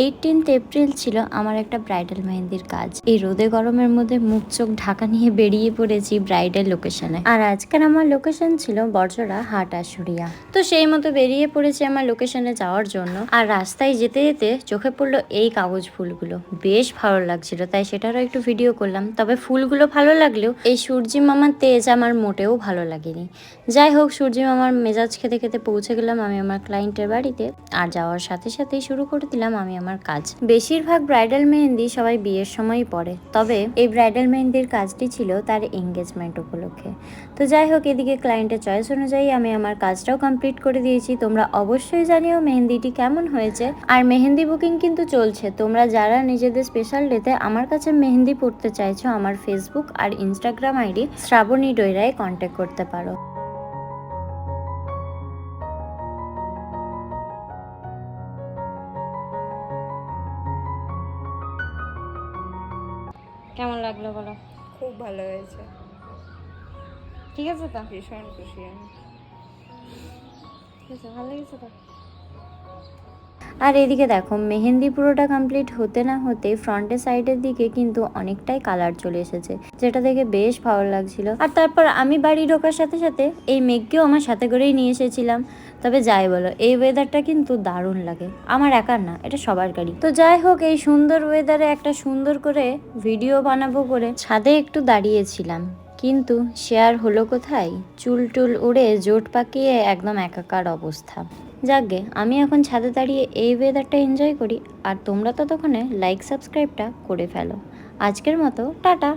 18 April ছিল আমার একটা ব্রাইডাল মেহেন্দির কাজ। এই রোদে গরমের মধ্যে মুখ চোখ ঢাকা নিয়ে বেরিয়ে পড়েছি ব্রাইডাল লোকেশনে। আর আজকের আমার লোকেশন ছিল বড়জোড়া হাট আশুরিয়া। তো সেই মতো বেরিয়ে পড়েছি আমার লোকেশনে যাওয়ার জন্য। আর রাস্তায় যেতে যেতে চোখে পড়লো এই কাগজ ফুলগুলো, বেশ ভালো লাগছিল, তাই সেটারও একটু ভিডিও করলাম। তবে ফুলগুলো ভালো লাগলেও এই সূর্যি মামার তেজ আমার মোটেও ভালো লাগেনি। যাই হোক, সূর্যি মামার মেজাজ খেতে খেতে পৌঁছে গেলাম আমি আমার ক্লায়েন্টের বাড়িতে। আর যাওয়ার সাথে সাথেই শুরু করে দিলাম আমি আমার কাজ। বেশিরভাগ ব্রাইডাল মেহেন্দি সবাই বিয়ের সময়ই পরে, তবে এই ব্রাইডাল মেহেন্দির কাজটি ছিল তার এঙ্গেজমেন্ট উপলক্ষে। তো যাই হোক, এদিকে ক্লায়েন্টের চয়েস অনুযায়ী আমি আমার কাজটাও কমপ্লিট করে দিয়েছি। তোমরা অবশ্যই জানিও মেহেন্দিটি কেমন হয়েছে। আর মেহেন্দি বুকিং কিন্তু চলছে। তোমরা যারা নিজেদের স্পেশাল ডেতে আমার কাছে মেহেন্দি পড়তে চাইছো, আমার ফেসবুক আর ইনস্টাগ্রাম আইডি শ্রাবণী ডৈরায় কন্ট্যাক্ট করতে পারো। কেমন লাগলো বলো? খুব ভালো হয়েছে, ঠিক আছে তো? ভীষণ খুশি আমি। ঠিক আছে, ভালো লেগেছে তো? আর এদিকে দেখো, মেহেন্দি পুরোটা কমপ্লিট হতে না হতে ফ্রন্টের সাইডের দিকে কিন্তু অনেকটাই কালার চলে এসেছে, যেটা দেখে বেশ ভালো লাগছিল। আর তারপর আমি বাড়ি ঢোকার সাথে সাথে এই মেঘকেও আমার সাথে করেই নিয়ে এসেছিলাম। তবে যাই বলো, এই ওয়েদারটা কিন্তু দারুণ লাগে, আমার একার না, এটা সবার গাড়ি। তো যাই হোক, এই সুন্দর ওয়েদারে একটা সুন্দর করে ভিডিও বানাবো করে ছাদে একটু দাঁড়িয়েছিলাম, কিন্তু শেয়ার হলো কোথায়? চুল টুল উড়ে জোট পাকিয়ে একদম একাকার অবস্থা। যাকগে, আমি এখন ছাদে দাঁড়িয়ে এই ওয়েদারটা এনজয় করি। আর তোমরা ততক্ষণে লাইক সাবস্ক্রাইবটা করে ফেলো। আজকের মতো টাটা।